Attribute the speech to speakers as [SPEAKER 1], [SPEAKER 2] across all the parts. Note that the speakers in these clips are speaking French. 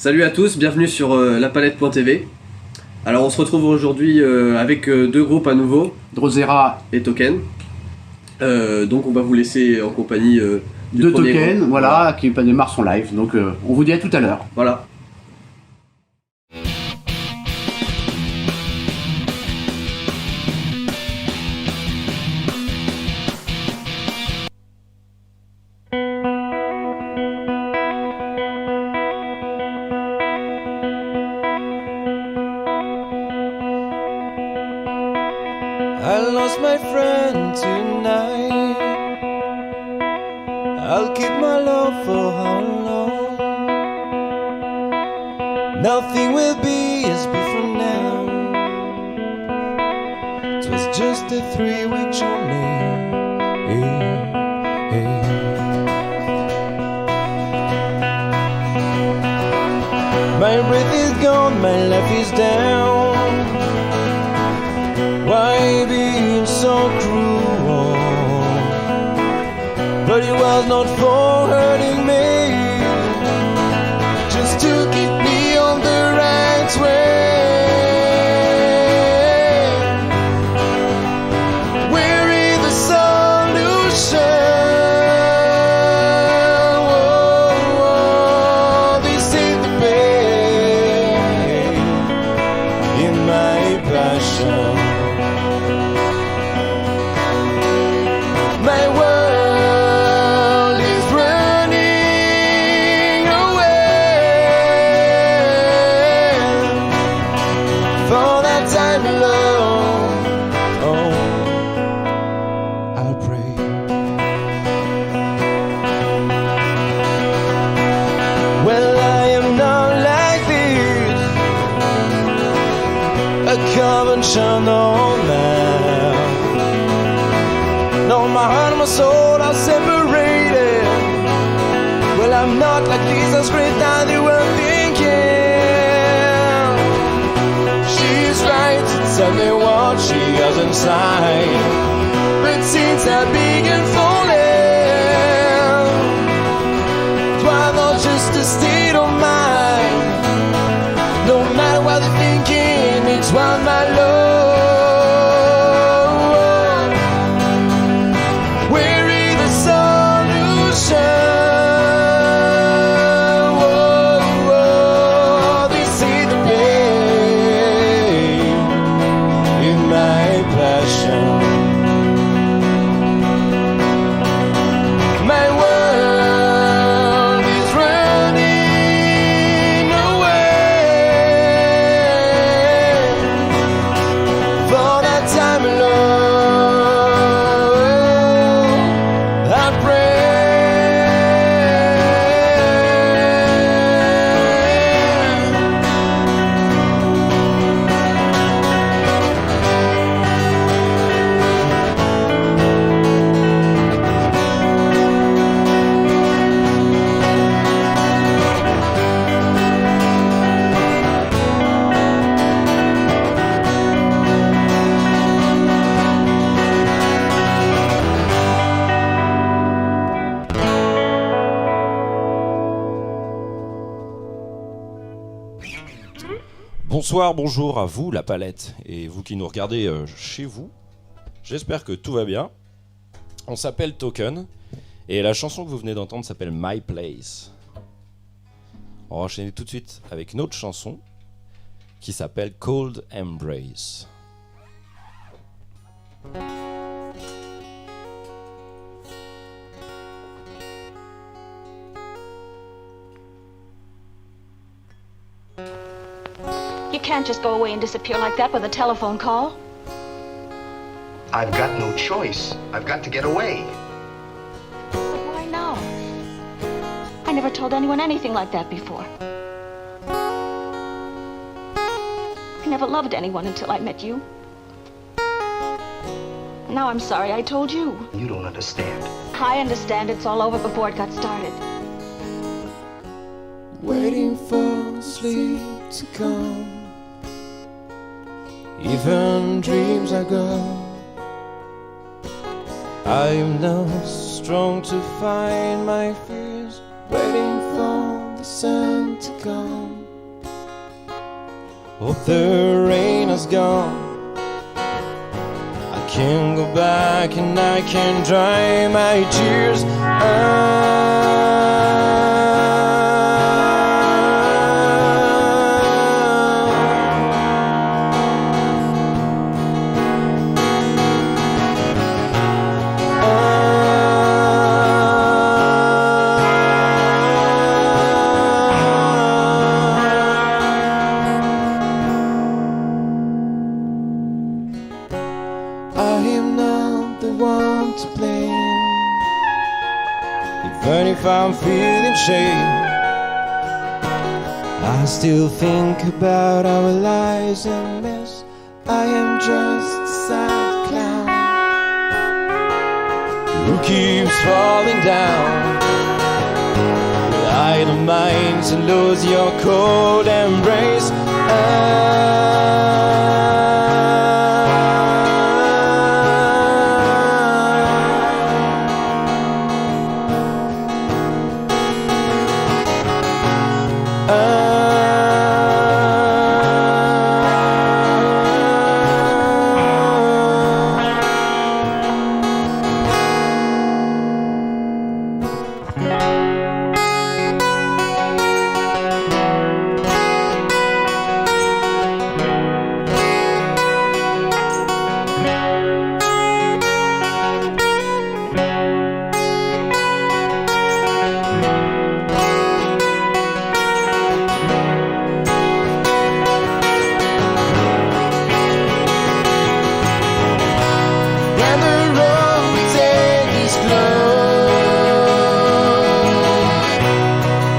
[SPEAKER 1] Salut à tous, bienvenue sur lapalette.tv. Alors on se retrouve aujourd'hui avec deux groupes à nouveau,
[SPEAKER 2] Drosera
[SPEAKER 1] et Token. Donc on va vous laisser en compagnie du
[SPEAKER 2] de
[SPEAKER 1] premier
[SPEAKER 2] Token,
[SPEAKER 1] groupe.
[SPEAKER 2] voilà, qui démarre son live. Donc on vous dit à tout à l'heure.
[SPEAKER 1] Voilà.
[SPEAKER 3] I lost my friend tonight. I'll keep my love for how long? Nothing will be as before now. It was just a 3-week journey. My breath is gone, my life is down. Why being so cruel? But it was not for hurting me, just to keep me on the right way. Where is the solution? Oh, this is the pain in my passion. My world is running away for that time alone. Oh, I'll pray. Well, I am not like this, a conventional man. No, my heart and my soul are separated. Well, I'm not like this, as great as they were thinking. She's right to tell me what she has inside, but since I began falling, it was not just a state of mind. No matter what they're thinking, it's what my love. My world is running away for that time alone. I
[SPEAKER 4] Bonsoir, bonjour à vous la palette et vous qui nous regardez chez vous. J'espère que tout va bien. On s'appelle Token et la chanson que vous venez d'entendre s'appelle My Place. On va enchaîner tout de suite avec une autre chanson qui s'appelle Cold Embrace.
[SPEAKER 5] You can't just go away and disappear like that with a telephone call.
[SPEAKER 6] I've got no choice. I've got to get away.
[SPEAKER 5] But why now? I never told anyone anything like that before. I never loved anyone until I met you. Now I'm sorry I told you.
[SPEAKER 6] You don't understand.
[SPEAKER 5] I understand it's all over before it got started.
[SPEAKER 3] Waiting for sleep to come. Even dreams are gone. I am now strong to find my fears. Waiting for the sun to come.
[SPEAKER 4] Hope the rain has gone. I can go back and I can dry my tears.
[SPEAKER 3] I am not the one to blame.
[SPEAKER 4] Even if I'm feeling shame,
[SPEAKER 3] I still think about our lives and mess. I am just a sad clown
[SPEAKER 4] who keeps falling down with idle minds and lose your cold embrace.
[SPEAKER 3] and the road we take is closed.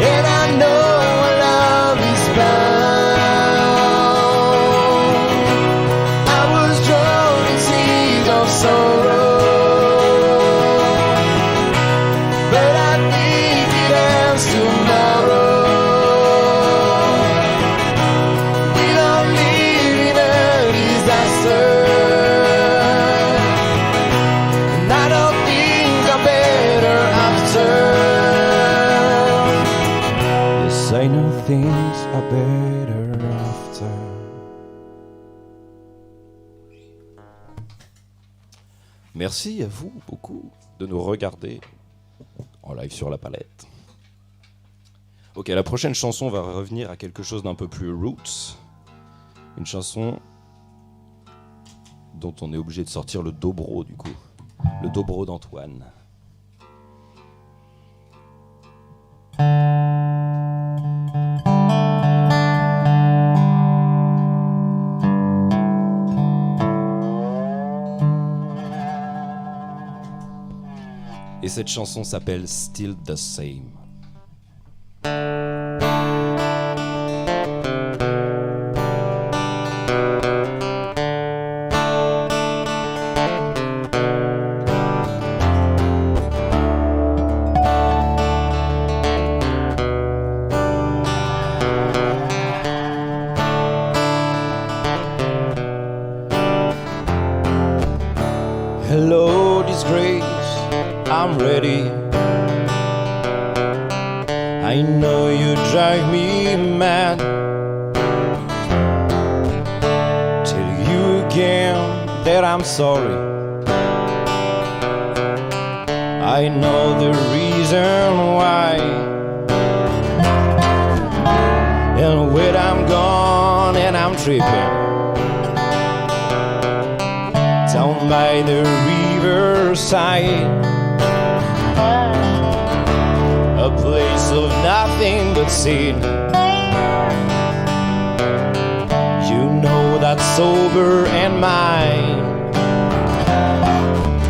[SPEAKER 3] And I know our love is bound. I was drowned in seas of sorrow, but I think it ends tomorrow. We don't live in a disaster, and I don't think I'm better after.
[SPEAKER 4] yes, I know things are better after. Merci à vous beaucoup de nous regarder en live sur la palette. Ok, la prochaine chanson va revenir à quelque chose d'un peu plus roots. Une chanson dont on est obligé de sortir le dobro du coup. Le dobro d'Antoine. Et cette chanson s'appelle Still the Same. Hello, disgrace, I'm ready. I know you drive me mad. Tell you again that I'm sorry. I know the reason why. And when I'm gone and I'm tripping down by the riverside, a place of nothing but sin. You know that's sober and mine.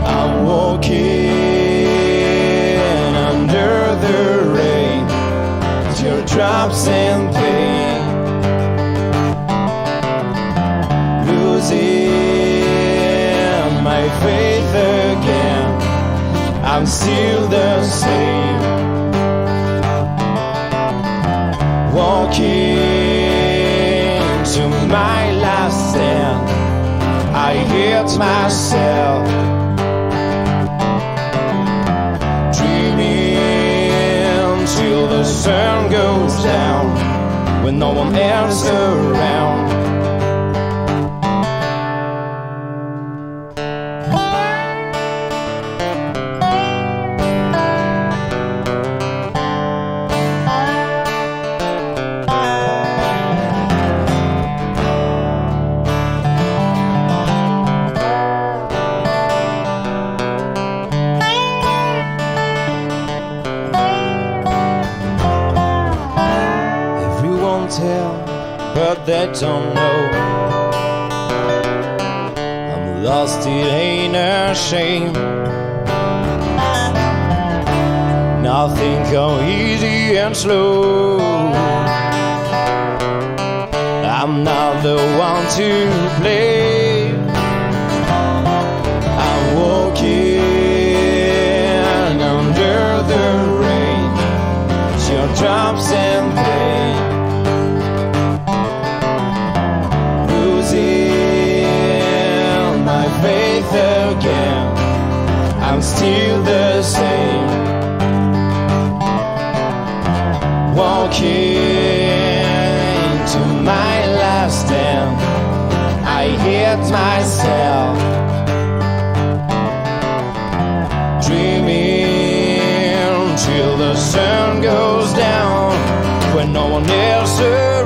[SPEAKER 4] I'm walking under the rain, teardrops and pain, losing my faith again. I'm still the same, walking to my last stand. I hit myself, dreaming till the sun goes down, when no one else around. I don't know. I'm lost, it ain't a shame. Nothing go easy and slow. I'm not the one to blame. I'm walking under the rain, teardrops and pain, losing my faith again. I'm still the same, walking to my last stand. I hit myself, dreaming till the sun goes down when no one else around.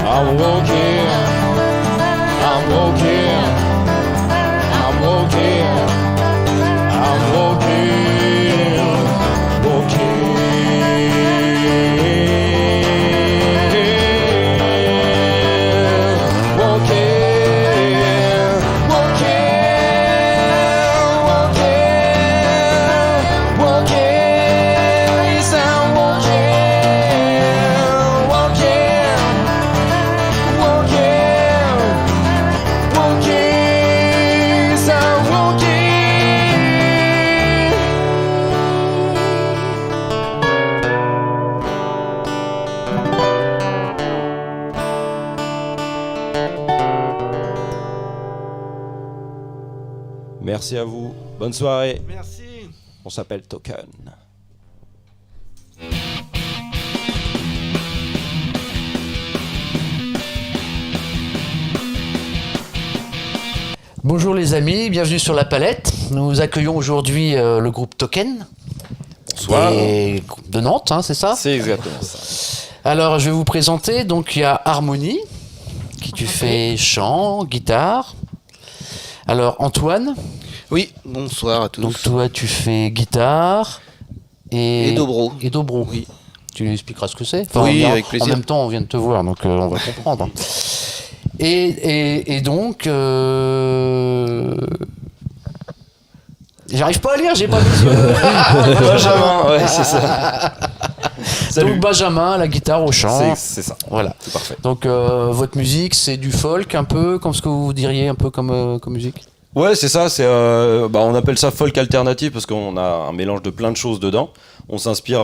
[SPEAKER 4] I'm walking, I'm walking, I'm walking, I'm walking, Merci à vous. Bonne soirée.
[SPEAKER 7] Merci.
[SPEAKER 4] On s'appelle Token.
[SPEAKER 2] Bonjour les amis, bienvenue sur La Palette. Nous accueillons aujourd'hui le groupe Token.
[SPEAKER 4] Bonsoir.
[SPEAKER 2] De Nantes, hein, c'est ça ?
[SPEAKER 4] C'est exactement ça.
[SPEAKER 2] Alors je vais vous présenter, donc il y a Harmonie, qui tu fais chant, guitare. Alors Antoine,
[SPEAKER 7] Oui, bonsoir à tous.
[SPEAKER 2] donc toi tu fais guitare
[SPEAKER 7] Et dobro.
[SPEAKER 2] Et dobro.
[SPEAKER 7] Oui.
[SPEAKER 2] Tu nous expliqueras ce que c'est.
[SPEAKER 7] Oui,
[SPEAKER 2] on
[SPEAKER 7] avec plaisir.
[SPEAKER 2] En même temps, on vient de te voir, donc on va comprendre. Et donc, j'arrive pas à lire, j'ai pas mes yeux.
[SPEAKER 4] Benjamin, ouais, c'est ça. Salut.
[SPEAKER 2] Donc Benjamin, à la guitare, au chant.
[SPEAKER 4] C'est ça.
[SPEAKER 2] Voilà.
[SPEAKER 4] C'est parfait.
[SPEAKER 2] Donc votre musique, c'est du folk un peu, comme ce que vous diriez un peu comme musique.
[SPEAKER 4] Ouais, c'est ça. C'est, on appelle ça folk alternatif parce qu'on a un mélange de plein de choses dedans. On s'inspire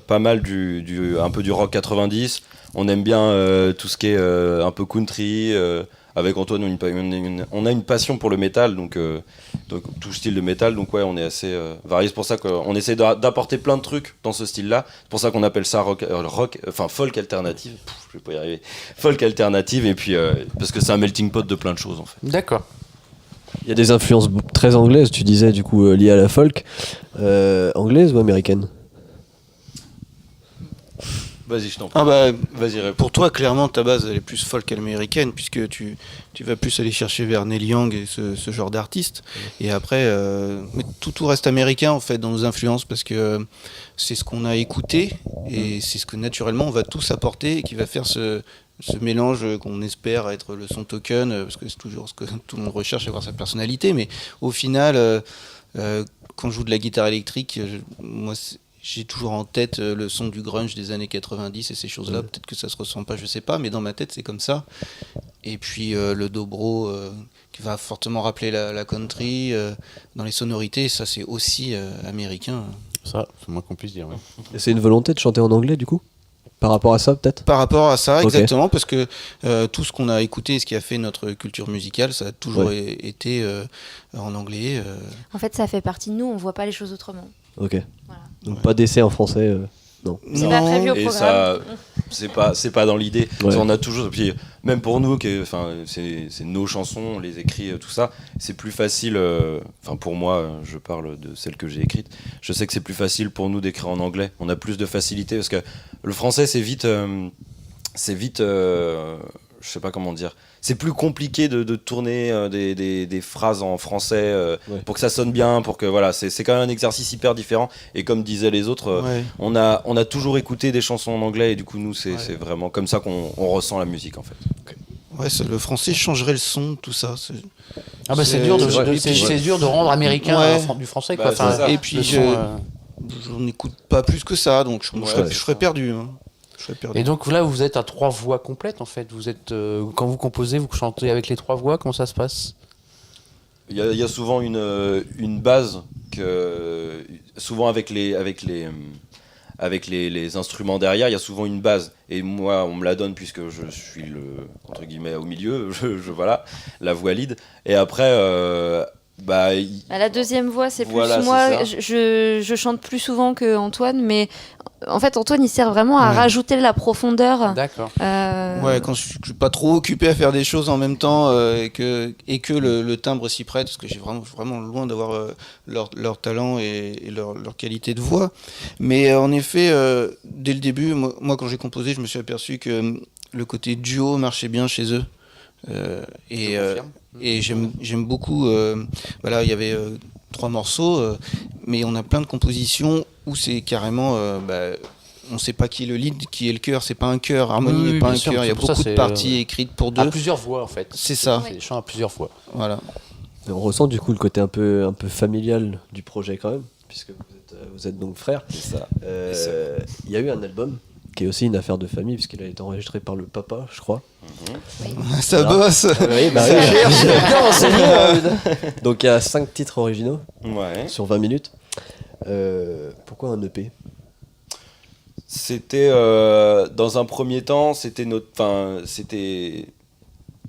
[SPEAKER 4] pas mal un peu du rock 90. On aime bien tout ce qui est un peu country. Avec Antoine, on a une passion pour le métal, donc tout style de métal. Donc ouais, on est assez varié. C'est pour ça qu'on essaie d'apporter plein de trucs dans ce style-là. C'est pour ça qu'on appelle ça folk alternative. Je vais pas y arriver. Folk alternative, et puis parce que c'est un melting pot de plein de choses en fait.
[SPEAKER 2] D'accord.
[SPEAKER 1] Il y a des influences très anglaises, tu disais, du coup, liées à la folk. Anglaise ou américaine ?
[SPEAKER 4] Vas-y, je t'en prie.
[SPEAKER 7] Ah bah,
[SPEAKER 4] Vas-y, réponds.
[SPEAKER 7] pour toi, clairement, ta base elle est plus folk américaine, puisque tu vas plus aller chercher vers Neil Young et ce genre d'artistes. Et après, mais tout reste américain en fait dans nos influences, parce que c'est ce qu'on a écouté et c'est ce que naturellement on va tous apporter et qui va faire ce mélange qu'on espère être le son Token, parce que c'est toujours ce que tout le monde recherche, avoir sa personnalité. Mais au final, quand je joue de la guitare électrique, moi j'ai toujours en tête le son du grunge des années 90 et ces choses-là. Peut-être que ça se ressent pas, je sais pas, mais dans ma tête c'est comme ça. Et puis le dobro qui va fortement rappeler la country dans les sonorités, ça c'est aussi américain.
[SPEAKER 2] Ça, c'est moins qu'on puisse dire. Ouais.
[SPEAKER 1] Et c'est une volonté de chanter en anglais, du coup ?
[SPEAKER 8] Par rapport à ça, peut-être.
[SPEAKER 7] Par rapport à ça,
[SPEAKER 8] Ok.
[SPEAKER 7] exactement, parce que tout ce qu'on a écouté, ce qui a fait notre culture musicale, ça a toujours été en anglais.
[SPEAKER 9] En fait, ça fait partie de nous, on voit pas les choses autrement.
[SPEAKER 8] Ok.
[SPEAKER 9] Voilà.
[SPEAKER 8] Donc pas d'essai en français. Non.
[SPEAKER 9] C'est pas prévu au
[SPEAKER 4] Et
[SPEAKER 9] programme.
[SPEAKER 4] ça, c'est pas dans l'idée.
[SPEAKER 8] Ouais.
[SPEAKER 4] On a toujours, puis même pour nous, c'est nos chansons, on les écrit, tout ça. C'est plus facile. Enfin, pour moi, je parle de celles que j'ai écrites. Je sais que c'est plus facile pour nous d'écrire en anglais. On a plus de facilité parce que le français, c'est vite, je sais pas comment dire. C'est plus compliqué de tourner des phrases en français pour que ça sonne bien, pour que voilà, c'est quand même un exercice hyper différent. Et comme disaient les autres, on a toujours écouté des chansons en anglais et du coup nous c'est vraiment comme ça qu'on ressent la musique en fait.
[SPEAKER 7] Ouais, le français changerait le son, tout ça.
[SPEAKER 2] Ah bah c'est dur c'est dur de rendre américain du français quoi.
[SPEAKER 4] Bah, c'est ça.
[SPEAKER 7] Et puis
[SPEAKER 2] le son,
[SPEAKER 7] j'en écoute pas plus que ça, donc je serais perdu. Hein.
[SPEAKER 2] Et donc là, vous êtes à 3 voix complètes en fait. Vous êtes quand vous composez, vous chantez avec les 3 voix. Comment ça se passe?
[SPEAKER 4] Il y a souvent une base souvent avec les instruments derrière, il y a souvent une base. Et moi, on me la donne puisque je suis entre guillemets au milieu, voilà, la voix lead. Et après.
[SPEAKER 9] La deuxième voix, c'est plus
[SPEAKER 4] Voilà,
[SPEAKER 9] moi.
[SPEAKER 4] c'est
[SPEAKER 9] Je chante plus souvent que Antoine, mais en fait, Antoine, il sert vraiment à rajouter de la profondeur.
[SPEAKER 2] D'accord.
[SPEAKER 7] Ouais, quand je suis pas trop occupé à faire des choses en même temps et que le timbre s'y prête, parce que j'ai vraiment loin d'avoir leur talent et leur qualité de voix. Mais en effet, dès le début, moi, quand j'ai composé, je me suis aperçu que le côté duo marchait bien chez eux. Et j'aime beaucoup. Voilà, il y avait 3 morceaux, mais on a plein de compositions où c'est carrément. On ne sait pas qui est le lead, qui est le chœur. C'est pas un chœur. Harmonie n'est pas un chœur. Il y a beaucoup de parties écrites pour 2.
[SPEAKER 2] À plusieurs voix en fait.
[SPEAKER 7] C'est ça.
[SPEAKER 2] C'est des chants à plusieurs voix.
[SPEAKER 7] Voilà.
[SPEAKER 8] Et on ressent du coup le côté un peu familial du projet quand même, puisque vous êtes donc frères.
[SPEAKER 4] C'est ça.
[SPEAKER 8] Il y a eu un album qui est aussi une affaire de famille puisqu'il a été enregistré par le papa, je crois.
[SPEAKER 7] Ça bosse.
[SPEAKER 8] Oui, bah
[SPEAKER 7] Ça cherche.
[SPEAKER 8] bien renseigné. Donc il y a 5 titres originaux sur 20 minutes. Pourquoi un EP?
[SPEAKER 4] C'était dans un premier temps, c'était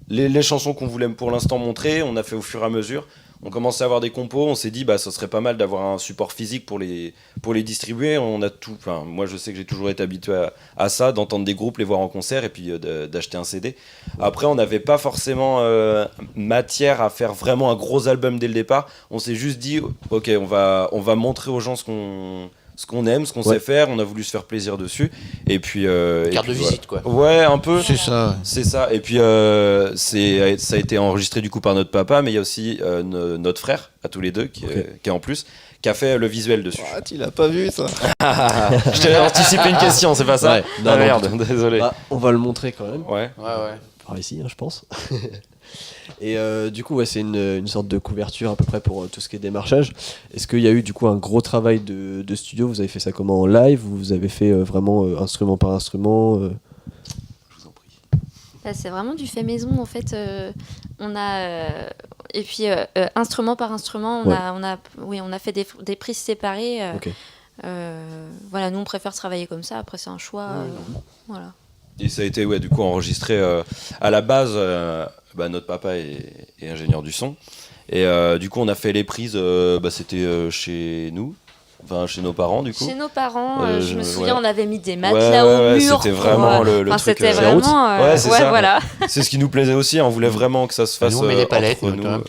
[SPEAKER 4] les chansons qu'on voulait pour l'instant montrer. On a fait au fur et à mesure. On commençait à avoir des compos, on s'est dit ça serait pas mal d'avoir un support physique pour les distribuer. On a tout, moi je sais que j'ai toujours été habitué à ça, d'entendre des groupes, les voir en concert et puis d'acheter un CD. Après on n'avait pas forcément matière à faire vraiment un gros album dès le départ. On s'est juste dit ok, on va montrer aux gens ce qu'on aime, ce qu'on sait faire, on a voulu se faire plaisir dessus. Et puis.
[SPEAKER 2] Carte de visite, quoi.
[SPEAKER 4] Ouais, un peu.
[SPEAKER 7] C'est ça.
[SPEAKER 4] C'est ça. Et puis, ça a été enregistré du coup par notre papa, mais il y a aussi notre frère, à tous les deux, qui est en plus, qui a fait le visuel dessus.
[SPEAKER 7] Ah, tu l'as pas vu ça?
[SPEAKER 4] Je t'avais anticipé une question, c'est pas ça?
[SPEAKER 8] Ouais.
[SPEAKER 4] Non, merde, désolé.
[SPEAKER 8] On va le montrer quand même.
[SPEAKER 4] Ouais.
[SPEAKER 8] Par ici, je pense. Et du coup, c'est une sorte de couverture à peu près pour tout ce qui est démarchage. Est-ce qu'il y a eu du coup un gros travail de studio? Vous avez fait ça comment, en live, ou vous avez fait vraiment instrument par instrument?
[SPEAKER 4] Je vous en prie.
[SPEAKER 9] C'est vraiment du fait maison en fait. On a et puis instrument par instrument, on a fait des prises séparées. Voilà, nous on préfère travailler comme ça. Après c'est un choix. Voilà.
[SPEAKER 4] Et ça a été du coup enregistré à la base. Notre papa est ingénieur du son. Et du coup, on a fait les prises, c'était chez nous, chez nos parents, du coup.
[SPEAKER 9] Chez nos parents, je me souviens, on avait mis des matelas au mur.
[SPEAKER 4] C'était vraiment le truc.
[SPEAKER 9] C'était vraiment.
[SPEAKER 4] C'est ça.
[SPEAKER 9] Voilà.
[SPEAKER 4] C'est ce qui nous plaisait aussi. On voulait vraiment que ça se fasse.
[SPEAKER 2] Nous, on met des palettes,
[SPEAKER 4] entre nous.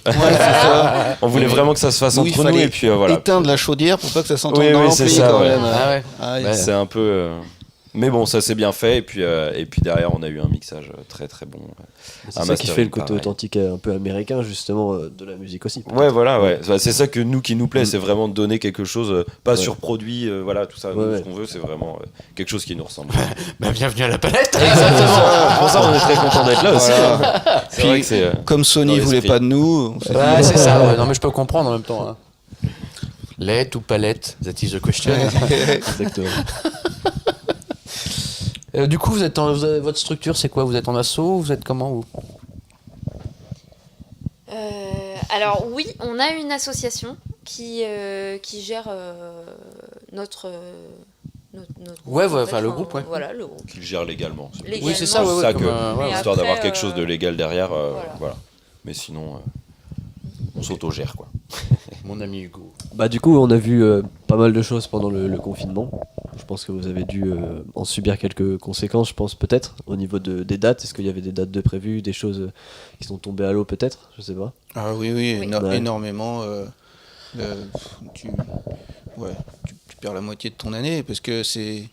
[SPEAKER 7] On
[SPEAKER 4] voulait vraiment que ça se fasse entre nous. Et puis voilà.
[SPEAKER 7] Éteindre la chaudière pour pas que ça s'entende
[SPEAKER 4] Oui,
[SPEAKER 7] dans
[SPEAKER 4] oui,
[SPEAKER 7] l'ampli
[SPEAKER 4] c'est ça,
[SPEAKER 7] quand
[SPEAKER 4] ouais.
[SPEAKER 7] même.
[SPEAKER 2] Ah ouais.
[SPEAKER 4] C'est un peu. Mais bon, ça s'est bien fait. Et puis derrière, on a eu un mixage très très bon.
[SPEAKER 8] C'est ça qui fait le côté authentique un peu américain, justement, de la musique aussi.
[SPEAKER 4] Ouais, voilà, ouais. C'est ça qui nous plaît, c'est vraiment de donner quelque chose, pas surproduit, voilà, tout ça. Nous, ce qu'on veut, c'est vraiment quelque chose qui nous ressemble.
[SPEAKER 2] Bienvenue à la palette.
[SPEAKER 4] Exactement. Pour ça, on est très content d'être là aussi. C'est
[SPEAKER 7] Puis,
[SPEAKER 4] vrai que c'est.
[SPEAKER 7] comme Sony voulait pas de nous.
[SPEAKER 2] Ouais, c'est ça. Ouais. Non, mais je peux comprendre en même temps. Hein. Let ou palette, that is the question.
[SPEAKER 8] Exactement.
[SPEAKER 2] Du coup, votre structure, c'est quoi? Vous êtes en asso? Vous êtes comment, vous?
[SPEAKER 9] Alors oui, on a une association qui gère notre notre groupe,
[SPEAKER 2] Ouais,
[SPEAKER 9] en fait,
[SPEAKER 2] enfin, le groupe, ouais.
[SPEAKER 9] Voilà, le groupe.
[SPEAKER 4] Qu'il gère légalement.
[SPEAKER 9] Légalement.
[SPEAKER 2] Oui, c'est ça,
[SPEAKER 4] C'est ça que,
[SPEAKER 9] Mais
[SPEAKER 4] histoire
[SPEAKER 9] après,
[SPEAKER 4] d'avoir quelque chose de légal derrière,
[SPEAKER 9] voilà.
[SPEAKER 4] voilà. Mais sinon, on s'autogère, quoi.
[SPEAKER 2] Mon ami Hugo.
[SPEAKER 8] Bah du coup on a vu pas mal de choses pendant le confinement. Je pense que vous avez dû en subir quelques conséquences, je pense peut-être, au niveau des dates. Est-ce qu'il y avait des dates de prévues, des choses qui sont tombées à l'eau peut-être? Je sais pas.
[SPEAKER 7] Ah oui,
[SPEAKER 8] Ouais.
[SPEAKER 7] énormément. Tu perds la moitié de ton année parce que c'est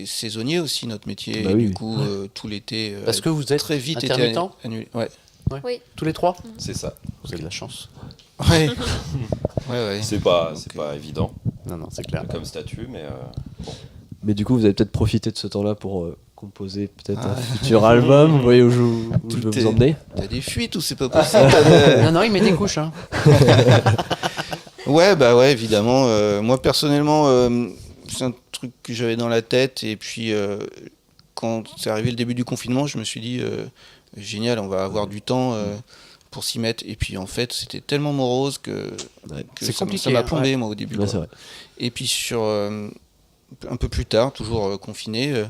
[SPEAKER 7] saisonnier aussi notre métier.
[SPEAKER 8] Bah
[SPEAKER 7] et
[SPEAKER 8] oui,
[SPEAKER 7] du coup, tout l'été.
[SPEAKER 2] Parce que vous êtes
[SPEAKER 7] très vite été
[SPEAKER 2] intermittent
[SPEAKER 7] annulé. Ouais.
[SPEAKER 9] Oui.
[SPEAKER 2] Tous les 3?
[SPEAKER 4] C'est ça.
[SPEAKER 2] Vous avez de la chance.
[SPEAKER 7] Ouais. ouais.
[SPEAKER 4] C'est pas évident
[SPEAKER 2] Non, c'est clair.
[SPEAKER 4] comme statut, mais
[SPEAKER 8] Mais du coup vous avez peut-être profité de ce temps-là pour composer peut-être un futur album. Vous voyez où je veux vous emmener?
[SPEAKER 7] T'as des fuites ou c'est pas possible?
[SPEAKER 2] Non, il met des couches. Hein.
[SPEAKER 7] Ouais, évidemment. Moi, personnellement, c'est un truc que j'avais dans la tête. Et puis, quand c'est arrivé le début du confinement, je me suis dit, génial, on va avoir du temps pour s'y mettre. Et puis, en fait, c'était tellement morose que
[SPEAKER 2] C'est compliqué,
[SPEAKER 7] ça m'a
[SPEAKER 2] hein,
[SPEAKER 7] plombé, moi, au début.
[SPEAKER 8] Ouais,
[SPEAKER 7] quoi.
[SPEAKER 8] c'est vrai.
[SPEAKER 7] Et puis, un peu plus tard, toujours confiné,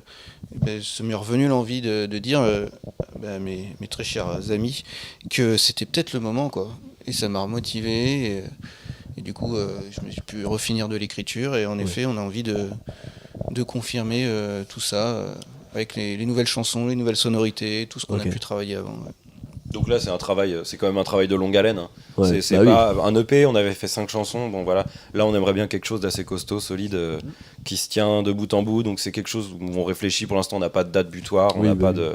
[SPEAKER 7] ça m'est revenu l'envie de dire à mes très chers amis que c'était peut-être le moment, quoi. Et ça m'a remotivé. Et du coup, je me suis pu refinir de l'écriture. Et en effet, on a envie de confirmer tout ça avec les nouvelles chansons, les nouvelles sonorités, tout ce qu'on a pu travailler avant. Ouais.
[SPEAKER 4] donc là c'est quand même un travail de longue haleine. Hein.
[SPEAKER 8] Ouais,
[SPEAKER 4] C'est pas un EP, on avait fait 5 chansons, bon voilà. Là on aimerait bien quelque chose d'assez costaud, solide, qui se tient de bout en bout. Donc c'est quelque chose où on réfléchit. Pour l'instant on n'a pas de date butoir, on n'a pas de.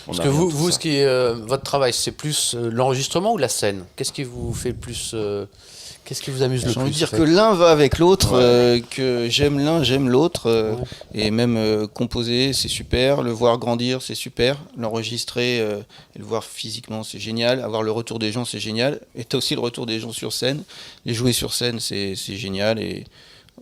[SPEAKER 2] Parce que vous, ce qui est votre travail, c'est plus l'enregistrement ou la scène? Qu'est-ce qui vous fait plus Qu'est-ce qui vous amuse le plus?
[SPEAKER 7] J'ai envie de dire que l'un va avec l'autre, que j'aime l'un, j'aime l'autre. Et même composer, c'est super. Le voir grandir, c'est super. L'enregistrer et le voir physiquement, c'est génial. Avoir le retour des gens, c'est génial. Et t'as aussi le retour des gens sur scène. Les jouer sur scène, c'est génial. Et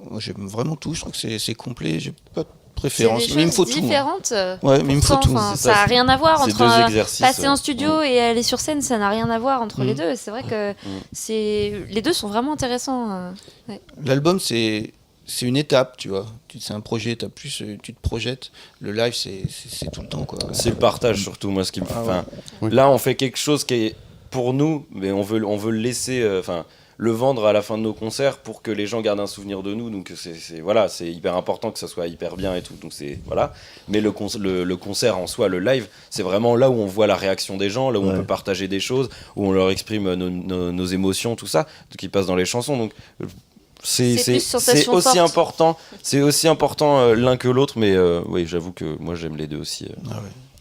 [SPEAKER 7] moi, j'aime vraiment tout. Je trouve que c'est complet. J'ai pas de préférence.
[SPEAKER 9] C'est
[SPEAKER 7] Mais il me
[SPEAKER 9] des
[SPEAKER 7] faut
[SPEAKER 9] choses
[SPEAKER 7] tout.
[SPEAKER 9] différentes.
[SPEAKER 7] Ouais, mais il me faut tout.
[SPEAKER 9] Ça n'a rien à voir
[SPEAKER 4] c'est
[SPEAKER 9] entre
[SPEAKER 4] deux exercices,
[SPEAKER 9] passer en studio et aller sur scène. Ça n'a rien à voir entre les deux. C'est vrai que les deux sont vraiment intéressants. Ouais.
[SPEAKER 7] L'album, c'est une étape, tu vois. C'est un projet, tu te projettes. Le live, c'est tout le temps, quoi.
[SPEAKER 4] C'est le partage surtout, moi ce qui me. Là, on fait quelque chose qui est pour nous, mais on veut le laisser. Le vendre à la fin de nos concerts pour que les gens gardent un souvenir de nous. Donc c'est hyper important que ça soit hyper bien et tout. Donc c'est voilà. Mais le concert en soi, le live, c'est vraiment là où on voit la réaction des gens, là où on peut partager des choses, où on leur exprime nos émotions, tout ça, qui passe dans les chansons. Donc c'est aussi important. C'est aussi important l'un que l'autre. Mais oui, j'avoue que moi j'aime les deux aussi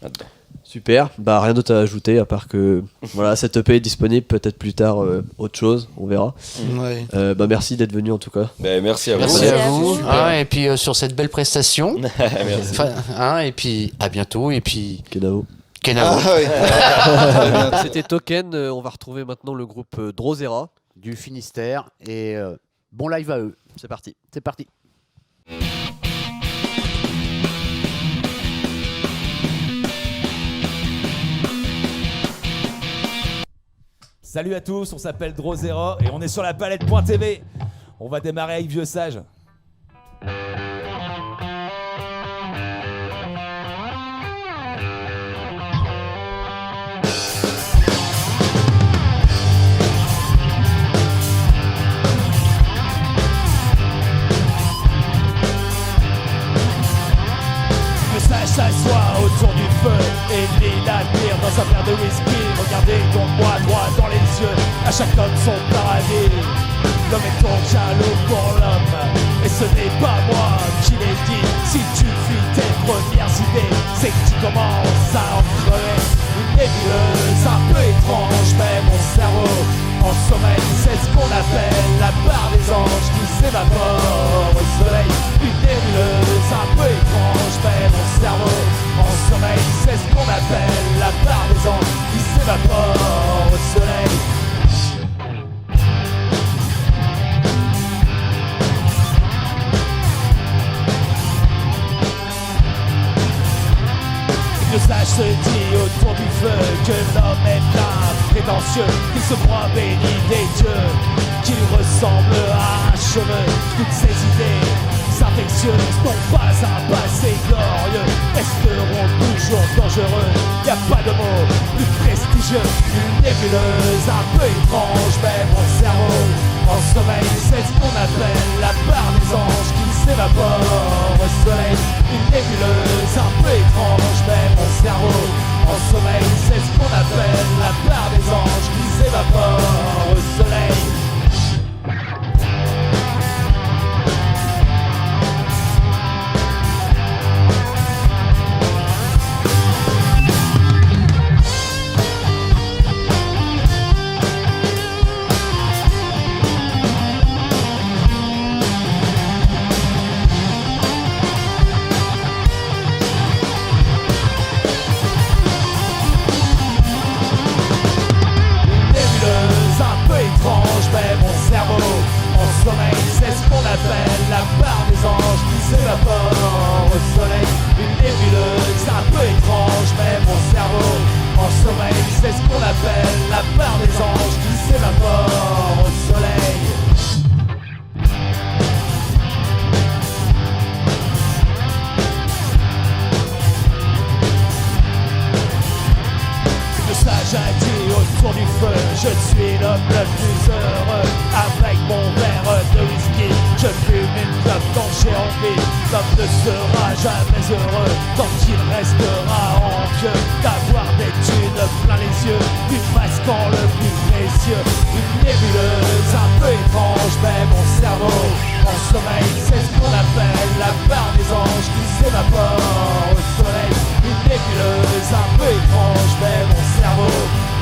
[SPEAKER 4] là-dedans.
[SPEAKER 8] Super, bah rien d'autre à ajouter à part que voilà, cette EP est disponible, peut-être plus tard autre chose, on verra.
[SPEAKER 7] Ouais.
[SPEAKER 8] Bah merci d'être venu en tout cas.
[SPEAKER 4] Merci à vous.
[SPEAKER 2] Merci à vous. Et puis sur cette belle prestation.
[SPEAKER 4] Merci.
[SPEAKER 2] Et puis à bientôt. Et puis
[SPEAKER 8] Kenavo. C'était Token, on va retrouver maintenant le groupe Drosera
[SPEAKER 2] du Finistère et bon live à eux.
[SPEAKER 8] C'est parti.
[SPEAKER 2] C'est parti.
[SPEAKER 10] Salut à tous, on s'appelle Drosera et on est sur la palette.tv. On va démarrer avec Vieux Sage. S'assoit autour du feu et lit la bière dans sa verre de whisky. Regardez-moi droit dans les yeux, à chaque homme son paradis. L'homme est ton jaloux pour l'homme, et ce n'est pas moi qui l'ai dit. Si tu fuis tes premières idées, c'est que tu commences à en crever. Une nébuleuse un peu étrange, mais mon cerveau en sommeil, c'est ce qu'on appelle la part des anges qui s'évapore au soleil. Une nébuleuse un peu étrange, mais mon cerveau en sommeil, c'est ce qu'on appelle la part des anges qui s'évapore au soleil. Le sage se dit autour du feu que l'homme est un prétentieux, qu'il se croit béni des dieux, qu'il ressemble à un cheveu. Toutes ces idées, infectieuses n'ont pas un passé glorieux, resteront toujours dangereux. Y a pas de mot plus prestigieux qu'une nébuleuse un peu étrange, mais mon cerveau en sommeil, c'est ce qu'on appelle la part des anges qui s'évapore au soleil. Une nébuleuse un peu étrange, mais mon cerveau en sommeil, c'est ce qu'on appelle la part des anges qui s'évapore au soleil. Mais mon cerveau en sommeil, c'est ce qu'on appelle la part des anges qui s'évapore au soleil. Une nébuleuse un peu étrange, mais mon cerveau en sommeil, c'est ce qu'on appelle la part des anges qui s'évapore au soleil. J'ai dit autour du feu, je suis l'homme le plus heureux. Avec mon verre de whisky, je fume une clope quand j'ai envie. L'homme ne sera jamais heureux tant qu'il restera envieux d'avoir des thunes plein les yeux, du masquant le plus précieux. Une nébuleuse un peu étrange, mais mon cerveau en sommeil, c'est ce qu'on appelle la part des anges qui s'évapore au soleil. Une nébuleuse un peu étrange, mais mon cerveau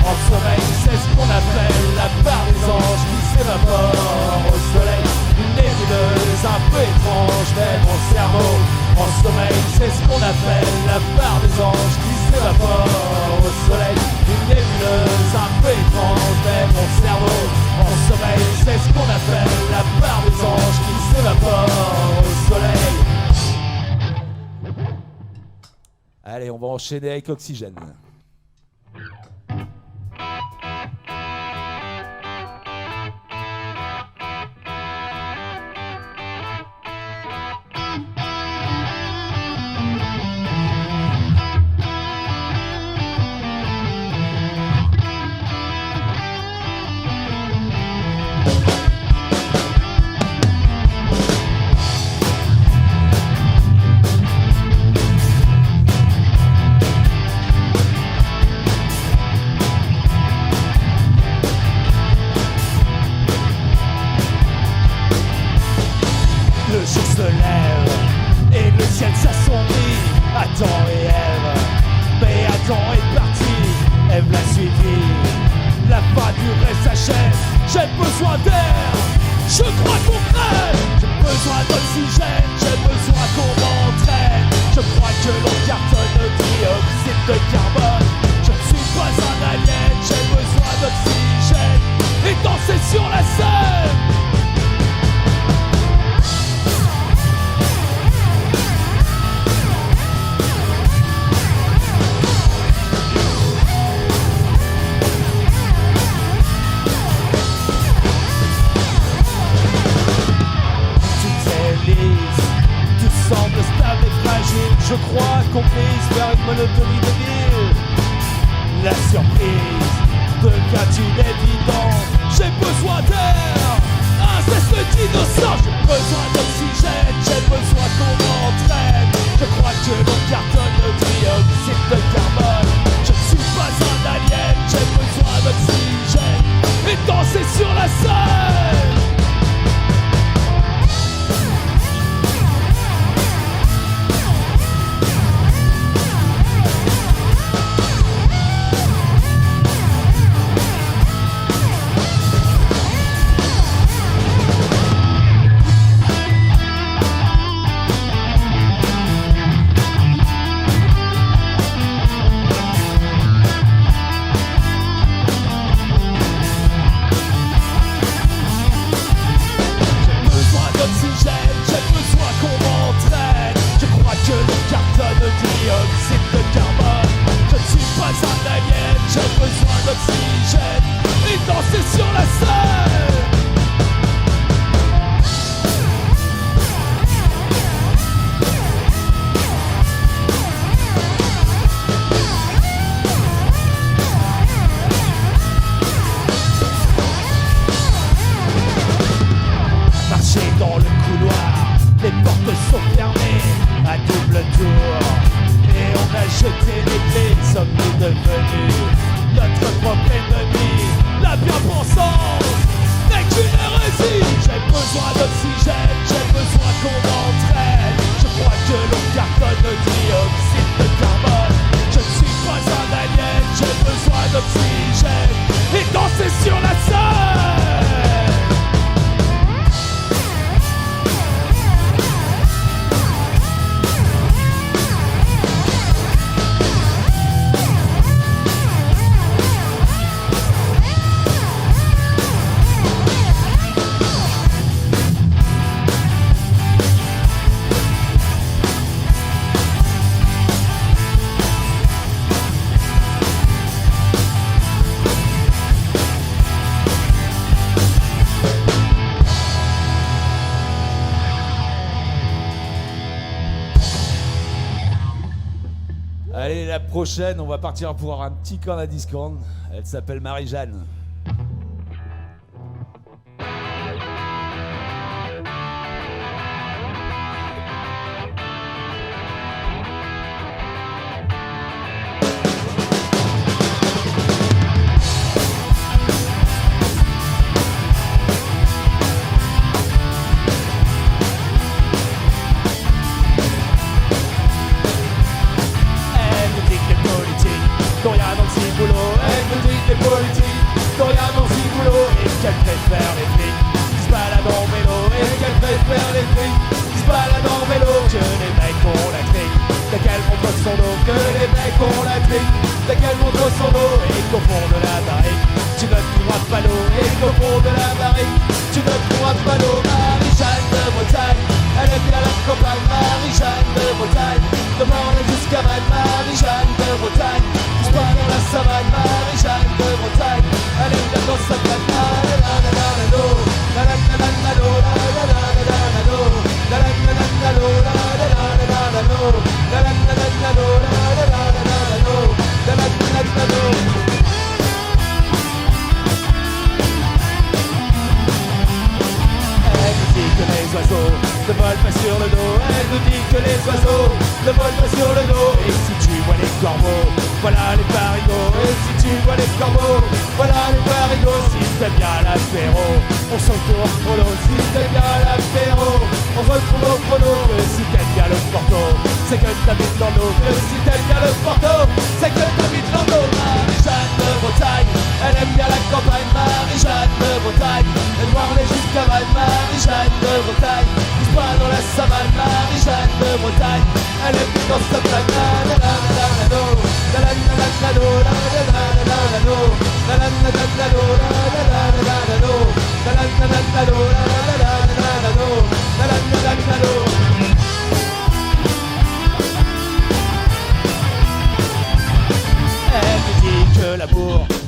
[SPEAKER 10] en sommeil, c'est ce qu'on appelle la part des anges qui s'évapore au soleil. Une nébuleuse un peu étrange, mais mon cerveau en sommeil, c'est ce qu'on appelle la part des anges qui s'évapore au soleil. Une nébuleuse un peu étrange, mais mon cerveau en sommeil, c'est ce qu'on appelle la part des anges qui s'évapore au soleil.
[SPEAKER 11] Allez, on va enchaîner avec Oxygène.
[SPEAKER 10] Sur la scène dans le couloir. Les portes sont fermées à double tour. Et on a jeté les clés, sommes-nous devenus notre propre ennemi? La bien-pensance n'est qu'une hérésie. J'ai besoin d'oxygène, j'ai besoin qu'on m'entraîne. Je crois que l'on cartonne le dioxyde de carbone. Je ne suis pas un alien, j'ai besoin d'oxygène et danser sur la scène.
[SPEAKER 11] Allez, la prochaine, on va partir pour un petit camp à discount. Elle s'appelle Marie-Jeanne.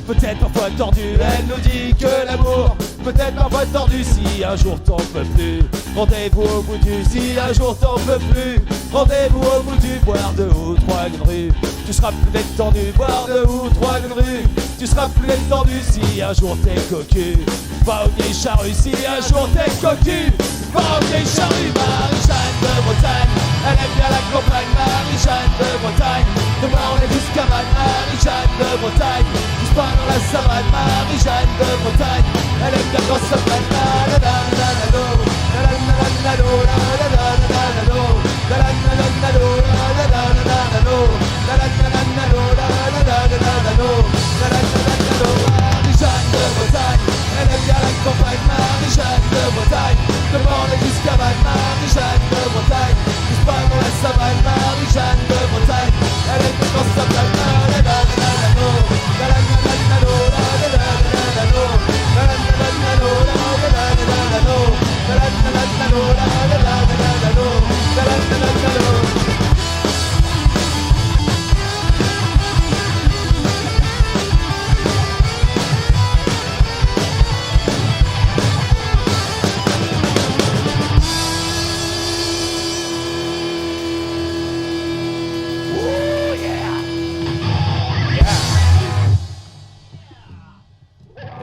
[SPEAKER 11] Peut-être parfois tordu, elle nous dit que l'amour peut-être parfois tordu. Si un jour t'en peux plus, rendez-vous au bout du. Si un jour t'en peux plus, rendez-vous au bout du. Boire 2 ou 3 grues, tu seras plus détendu. Boire 2 ou 3 grues, tu seras plus détendu. Si un jour t'es cocu, va aux vieilles charrues. Si un jour t'es cocu, va aux vieilles charrues. Marie-Jeanne de Bretagne, elle aime bien la campagne. Marie-Jeanne de Bretagne, de Morlaix jusqu'à Vannes. Marie-Jeanne de Bretagne, pousse pas dans la savane. Marie-Jeanne de Bretagne, elle aime bien quand ça plane. La la la la la la la la la la la la la la Marie-Jeanne de Bretagne, elle aime bien la campagne. Marie-Jeanne de Bretagne, de Morlaix jusqu'à Vannes. Marie-Jeanne de Bretagne, pousse pas dans la savane. Marie-Jeanne de Bretagne, elle aime bien quand ça plane. La la la la la la la la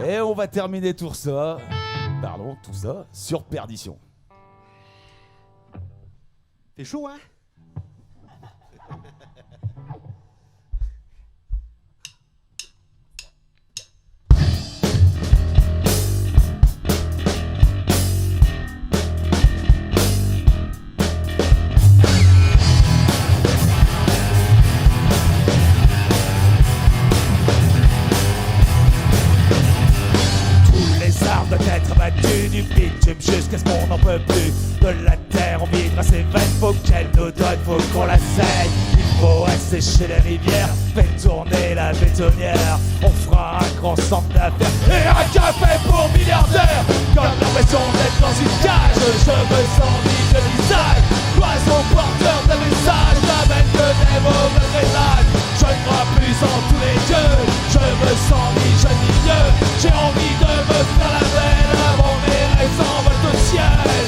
[SPEAKER 11] Et on va terminer tout ça sur Perdition.
[SPEAKER 12] Fait chaud, hein?
[SPEAKER 10] Du bitume jusqu'à ce qu'on n'en peut plus. De la terre, on vivra ses veines. Faut qu'elle nous donne, faut qu'on la saigne. Il faut assécher les rivières, faire tourner la bétonnière. On fera un grand centre d'affaires et un café pour milliardaires. Comme l'impression d'être dans une cage, je me sens vide de visage. Oiseau porteur de messages, n'amène que des mauvais présages. Je ne crois plus en tous les dieux, je me sens ni jeune ni vieux. J'ai envie de me faire la belle avant mes rêves s'envolent au ciel.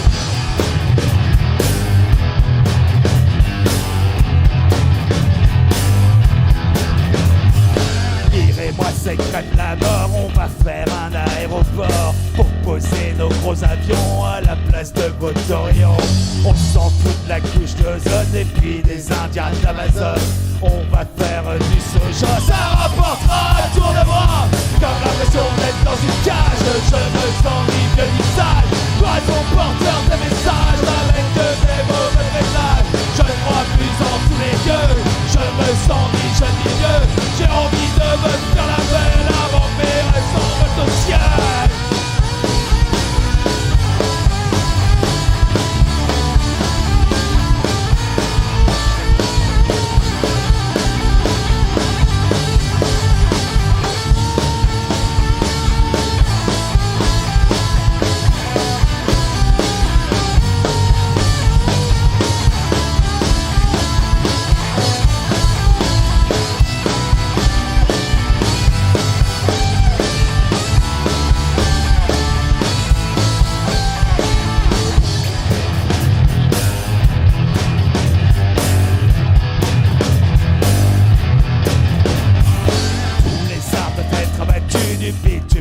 [SPEAKER 10] Irez-moi ces crêpes la mort, on va faire un aéroport pour poser nos gros avions à la place de Botorion. On s'en fout de la couche d'ozone et puis des Indiens d'Amazon. On va faire du soja, ça rapportera un tour de bras. Comme l'impression d'être dans une cage, je me sens ni vieux ni sage. Oiseau porteur de messages, avec que des mauvais présages. Je ne crois plus en tous les dieux, je me sens ni jeune ni vieux. J'ai envie de me faire la belle avant que mes rêves s'envolent au ciel.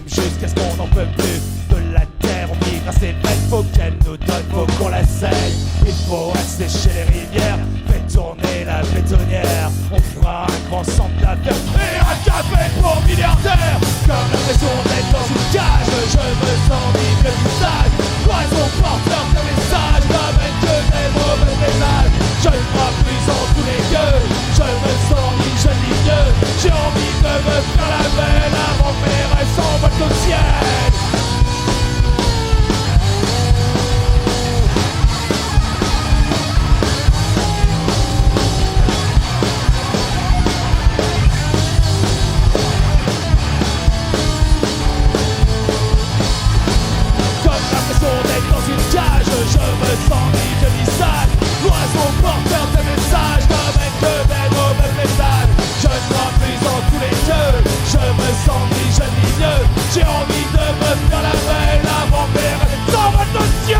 [SPEAKER 10] Jusqu'à ce qu'on n'en peut plus. De la terre, on vivra ses veines. Faut qu'elle nous donne, faut qu'on la saigne. Il faut assécher les rivières, faire tourner la bétonnière. On fera un grand centre d'affaires et un café pour milliardaires. Comme l'impression d'être dans une cage, je me sens vivre le visage. Oiseau porteur de messages, n'amène que des mauvais présages. Je ne crois plus en tous les dieux, je me sens ni jeune ni vieux. J'ai envie de me faire la belle avant que mes rêves s'envolent au ciel. Comme l'impression d'être dans une cage, je me sens ni vieux ni sale. L'oiseau porteur de messages n'amène que des mauvais messages. Je ne crois plus en tous les dieux, je me sens ni jeune ni vieux. J'ai envie de me faire la belle avant que mes rêves s'envolent au ciel.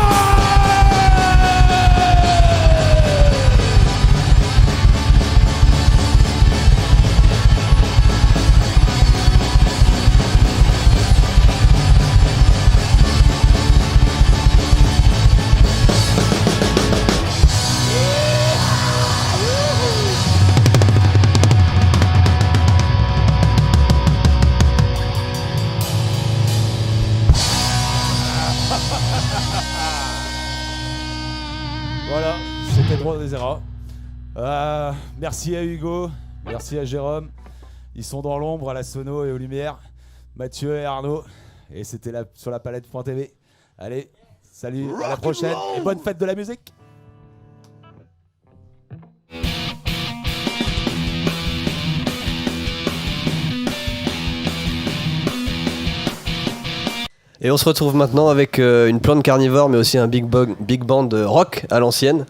[SPEAKER 11] Voilà, c'était Droit des Eras. Merci à Hugo, merci à Jérôme. Ils sont dans l'ombre, à la sono et aux lumières. Mathieu et Arnaud. Et c'était là sur la palette.tv. Allez, salut, à la prochaine et bonne fête de la musique.
[SPEAKER 8] Et on se retrouve maintenant avec une plante carnivore mais aussi un big band rock à l'ancienne.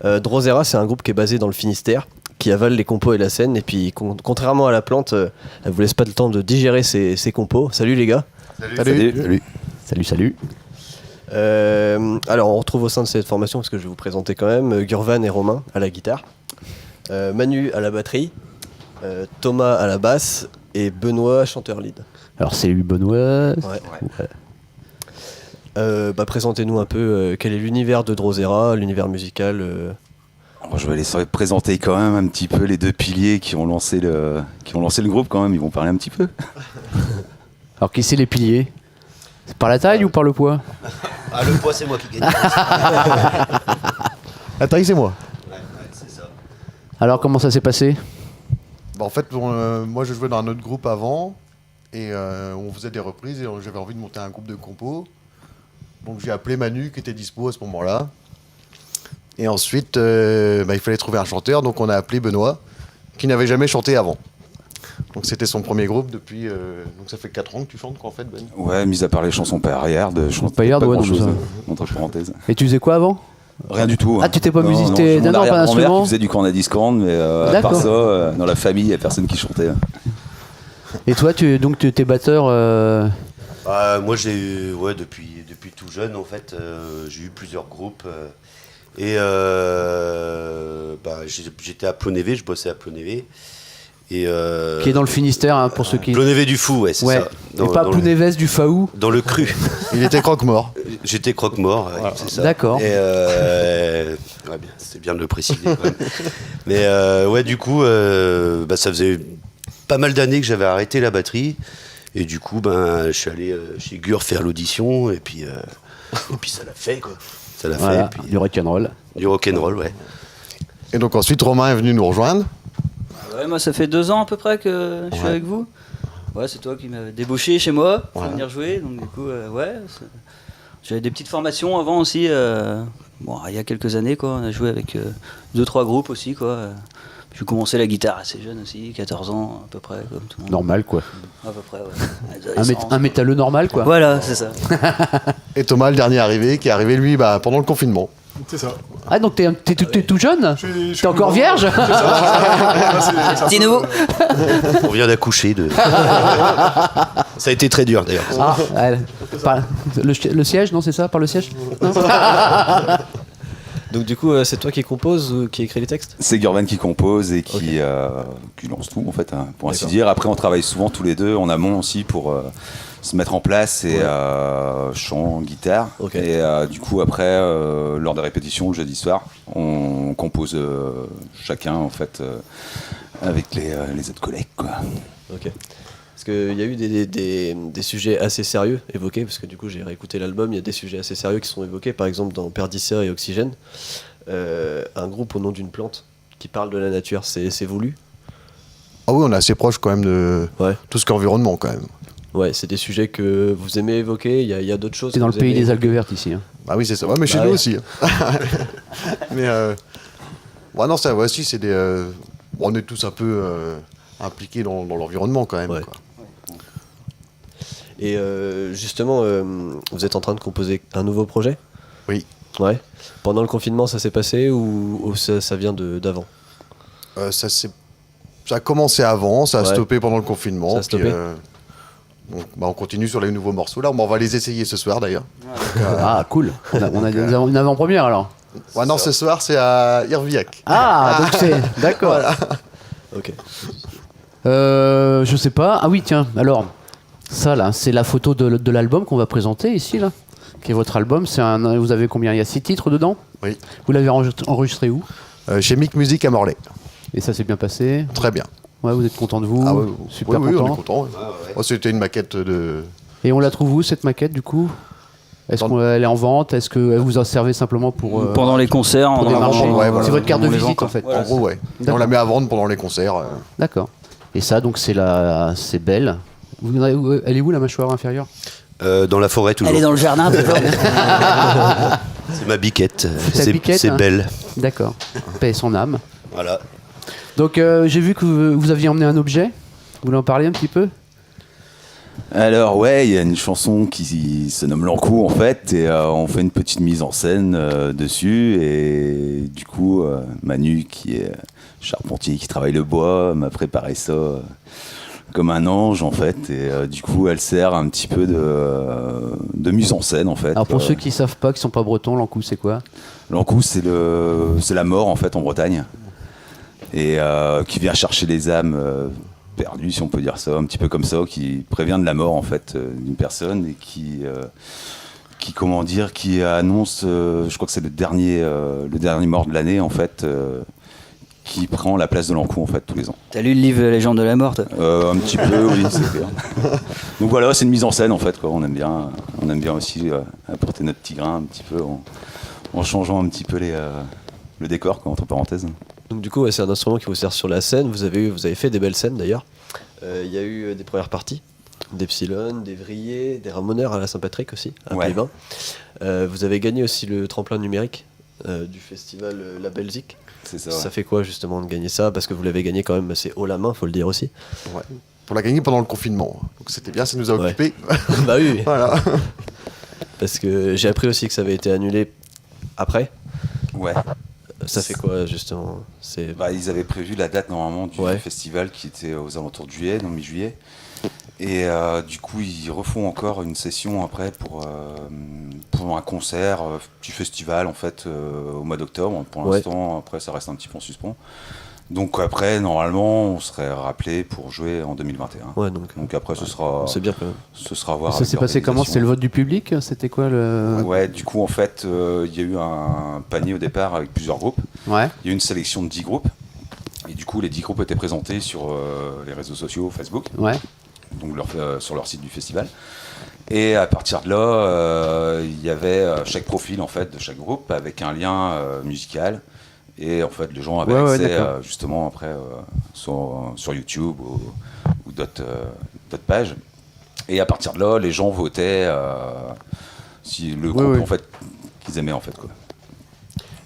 [SPEAKER 8] Drosera, c'est un groupe qui est basé dans le Finistère, qui avale les compos et la scène, et puis contrairement à la plante, elle vous laisse pas le temps de digérer ses compos. Salut les gars.
[SPEAKER 13] Salut.
[SPEAKER 8] Alors on retrouve au sein de cette formation, parce que je vais vous présenter quand même, Gurvan et Romain à la guitare, Manu à la batterie, Thomas à la basse et Benoît chanteur lead.
[SPEAKER 13] Alors salut Benoît.
[SPEAKER 8] Ouais. Présentez-nous un peu quel est l'univers de Drosera, l'univers musical
[SPEAKER 12] Alors, je vais les présenter quand même un petit peu les deux piliers qui ont lancé le groupe quand même. Ils vont parler un petit peu.
[SPEAKER 13] Alors, qui c'est les piliers? C'est par la taille ou par le poids?
[SPEAKER 14] Ah, le poids, c'est moi qui gagne.
[SPEAKER 15] La taille, c'est moi.
[SPEAKER 14] Ouais, c'est ça.
[SPEAKER 13] Alors, comment ça s'est passé?
[SPEAKER 15] En fait, moi, je jouais dans un autre groupe avant. Et on faisait des reprises et j'avais envie de monter un groupe de compos. Donc j'ai appelé Manu qui était dispo à ce moment-là. Et ensuite, il fallait trouver un chanteur. Donc on a appelé Benoît, qui n'avait jamais chanté avant. Donc c'était son premier groupe depuis... donc ça fait 4 ans que tu chantes quoi en fait, Ben?
[SPEAKER 12] Ouais, mis à part les chansons paillardes, je chante pas
[SPEAKER 13] Paillardes, ouais,
[SPEAKER 12] grand-chose,
[SPEAKER 13] donc
[SPEAKER 12] entre parenthèses.
[SPEAKER 13] Et tu faisais quoi avant?
[SPEAKER 12] Rien du tout.
[SPEAKER 13] Ah, tu t'es pas
[SPEAKER 12] Non,
[SPEAKER 13] musicé
[SPEAKER 12] non,
[SPEAKER 13] d'un
[SPEAKER 12] mon
[SPEAKER 13] pas
[SPEAKER 12] arrière-grand-mère
[SPEAKER 13] d'instrument?
[SPEAKER 12] qui faisait du cornet discorde, mais à part ça, dans la famille, il n'y a personne qui chantait.
[SPEAKER 13] Et toi, tu t'es batteur
[SPEAKER 14] Moi, depuis tout jeune, en fait, j'ai eu plusieurs groupes. J'étais à Plonévé, je bossais à Plonévé.
[SPEAKER 13] qui est dans le Finistère, hein, pour ceux qui...
[SPEAKER 14] Plonévé du Fou, ouais, c'est ça.
[SPEAKER 13] Et pas Plounévez du Faou?
[SPEAKER 14] Dans le cru.
[SPEAKER 15] Il était croque-mort.
[SPEAKER 14] J'étais croque-mort, ouais, c'est ça.
[SPEAKER 13] D'accord.
[SPEAKER 14] Et c'est bien de le préciser. Quand même. Mais du coup, ça faisait pas mal d'années que j'avais arrêté la batterie. Et du coup, je suis allé chez Gur faire l'audition. Et puis ça l'a fait, quoi. Ça l'a
[SPEAKER 13] Voilà,
[SPEAKER 14] fait. Puis,
[SPEAKER 13] du rock'n'roll.
[SPEAKER 14] Du rock'n'roll, ouais.
[SPEAKER 15] Et donc ensuite, Romain est venu nous rejoindre.
[SPEAKER 16] Ouais, moi ça fait 2 ans à peu près que je suis avec vous. Ouais, c'est toi qui m'as débauché chez moi pour venir jouer. Donc du coup, j'avais des petites formations avant aussi. Il y a quelques années, quoi. On a joué avec 2-3 groupes aussi, quoi. J'ai commencé la guitare assez jeune aussi, 14 ans à peu près, comme tout le monde.
[SPEAKER 13] Normal, quoi.
[SPEAKER 16] À peu près, ouais.
[SPEAKER 13] Un métalleux normal, quoi.
[SPEAKER 16] Voilà, c'est ça.
[SPEAKER 15] Et Thomas, le dernier arrivé, qui est arrivé lui pendant le confinement.
[SPEAKER 17] C'est ça.
[SPEAKER 13] Ah, donc t'es tout jeune? T'es encore vierge?
[SPEAKER 16] Petit nouveau.
[SPEAKER 14] On vient d'accoucher de. Ça a été très dur d'ailleurs.
[SPEAKER 13] Ah, le siège, non, c'est ça? Par le siège? Non.
[SPEAKER 8] Donc du coup, c'est toi qui compose ou qui écrit les textes?
[SPEAKER 12] C'est Gurvan qui compose et qui lance tout en fait, hein, pour ainsi dire. Après, on travaille souvent tous les deux en amont aussi pour se mettre en place et chant, guitare. Et du coup, après, lors des répétitions le jeudi soir, on compose chacun en fait avec les autres collègues, quoi.
[SPEAKER 8] Ok. Parce qu'il y a eu des sujets assez sérieux évoqués, parce que du coup j'ai réécouté l'album, il y a des sujets assez sérieux qui sont évoqués, par exemple dans Perdicea et Oxygène, un groupe au nom d'une plante qui parle de la nature, c'est voulu?
[SPEAKER 15] Ah oui, on est assez proche quand même de tout ce qui est environnement quand même.
[SPEAKER 8] Ouais, c'est des sujets que vous aimez évoquer, il y a d'autres choses.
[SPEAKER 13] C'est dans le pays des algues vertes ici. Hein.
[SPEAKER 15] Ah oui, c'est ça, mais chez nous aussi. Mais non, ça, si, c'est des... on est tous un peu impliqués dans l'environnement quand même.
[SPEAKER 8] Ouais.
[SPEAKER 15] Quoi.
[SPEAKER 8] Et justement, vous êtes en train de composer un nouveau projet?
[SPEAKER 15] Oui.
[SPEAKER 8] Ouais. Pendant le confinement, ça s'est passé ou ça vient d'avant?
[SPEAKER 15] Ça a commencé avant, ça a stoppé pendant le confinement.
[SPEAKER 8] Ça a stoppé.
[SPEAKER 15] Donc, on continue sur les nouveaux morceaux. Là, on va les essayer ce soir d'ailleurs.
[SPEAKER 13] Ah, cool. On a une avant-première alors.
[SPEAKER 15] Ouais, non, ce soir, c'est à Irviac.
[SPEAKER 13] Ah, donc c'est... D'accord.
[SPEAKER 15] Voilà.
[SPEAKER 8] Ok.
[SPEAKER 13] Je sais pas. Ah oui, tiens, alors... Ça là, c'est la photo de l'album qu'on va présenter ici là, qui est votre album. Vous avez combien? Il y a 6 titres dedans?
[SPEAKER 15] Oui.
[SPEAKER 13] Vous l'avez enregistré où?
[SPEAKER 15] Chez Mic Music à Morlaix.
[SPEAKER 13] Et ça s'est bien passé?
[SPEAKER 15] Très bien.
[SPEAKER 13] Ouais, vous êtes content de vous?
[SPEAKER 15] Ah ouais,
[SPEAKER 13] super
[SPEAKER 15] oui,
[SPEAKER 13] content.
[SPEAKER 15] on est content. Ouais. Oh, c'était une maquette de...
[SPEAKER 13] Et on la trouve où cette maquette du coup? Est-ce qu'elle est en vente? Est-ce que vous en servez simplement pour...
[SPEAKER 16] Pendant les concerts,
[SPEAKER 13] pour démarcher?
[SPEAKER 15] Voilà.
[SPEAKER 13] C'est votre carte de visite en fait.
[SPEAKER 15] Voilà, en gros, ouais. Et on la met à vendre pendant les concerts.
[SPEAKER 13] D'accord. Et ça, donc c'est belle. Elle est où la mâchoire inférieure?
[SPEAKER 14] Dans la forêt toujours.
[SPEAKER 16] Elle est dans le jardin toujours.
[SPEAKER 14] C'est ma biquette.
[SPEAKER 13] C'est
[SPEAKER 14] hein. Belle.
[SPEAKER 13] D'accord. Paix son âme.
[SPEAKER 14] Voilà.
[SPEAKER 13] Donc j'ai vu que vous aviez emmené un objet. Vous voulez en parler un petit peu?
[SPEAKER 12] Alors ouais, il y a une chanson qui se nomme L'Encou en fait, et on fait une petite mise en scène dessus, et du coup Manu qui est charpentier, qui travaille le bois, m'a préparé ça comme un ange en fait, et du coup elle sert un petit peu de mise en scène en fait.
[SPEAKER 13] Alors pour ceux qui savent pas, qui sont pas bretons, l'Encou c'est quoi?
[SPEAKER 12] L'Encou c'est la mort en fait en Bretagne, et qui vient chercher les âmes perdues, si on peut dire ça, un petit peu comme ça, qui prévient de la mort en fait d'une personne, et qui qui annonce, je crois que c'est le dernier mort de l'année en fait, qui prend la place de l'Ankou en fait tous les ans.
[SPEAKER 16] T'as lu le livre La légende de la mort, toi?
[SPEAKER 12] Un petit peu, oui, c'est clair. Donc voilà, c'est une mise en scène en fait, quoi. On aime bien aussi apporter notre petit grain un petit peu en changeant un petit peu le décor, quoi, entre parenthèses.
[SPEAKER 8] Donc du coup, c'est un instrument qui vous sert sur la scène. Vous avez fait des belles scènes d'ailleurs. Il y a eu des premières parties, des Psylone, des Vrillés, des Ramoneurs à la Saint-Patrick aussi, à Pays-Bain. Vous avez gagné aussi le tremplin numérique du festival La Belgique.
[SPEAKER 12] C'est ça.
[SPEAKER 8] Ça fait quoi justement de gagner ça? Parce que vous l'avez gagné quand même assez haut la main, faut le dire aussi.
[SPEAKER 15] Ouais. On l'a gagné pendant le confinement, donc c'était bien, ça nous a occupés.
[SPEAKER 8] Bah oui.
[SPEAKER 15] Voilà.
[SPEAKER 8] Parce que j'ai appris aussi que ça avait été annulé après.
[SPEAKER 12] Ouais.
[SPEAKER 8] Ça fait quoi justement?
[SPEAKER 12] Ils avaient prévu la date normalement du festival qui était aux alentours de juillet, donc mi-juillet. Et du coup, ils refont encore une session après pour un concert du festival en fait au mois d'octobre. Pour l'instant, après, ça reste un petit peu en suspens. Donc après, normalement, on serait rappelé pour jouer en 2021.
[SPEAKER 8] Ouais,
[SPEAKER 12] donc après, ce sera.
[SPEAKER 8] C'est bien quand même.
[SPEAKER 12] Ce sera à voir.
[SPEAKER 13] Ça s'est passé comment? C'était le vote du public? C'était quoi le?
[SPEAKER 12] Ouais, du coup, en fait, il y a eu un panier au départ avec plusieurs groupes.
[SPEAKER 13] Ouais.
[SPEAKER 12] Il y a eu une sélection de 10 groupes. Et du coup, les 10 groupes étaient présentés sur les réseaux sociaux, Facebook.
[SPEAKER 13] Ouais.
[SPEAKER 12] Donc sur leur site du festival. Et à partir de là, il y avait chaque profil en fait de chaque groupe avec un lien musical. Et en fait, les gens avaient accès justement après sur YouTube ou d'autres pages. Et à partir de là, les gens votaient si le groupe en fait qu'ils aimaient en fait quoi.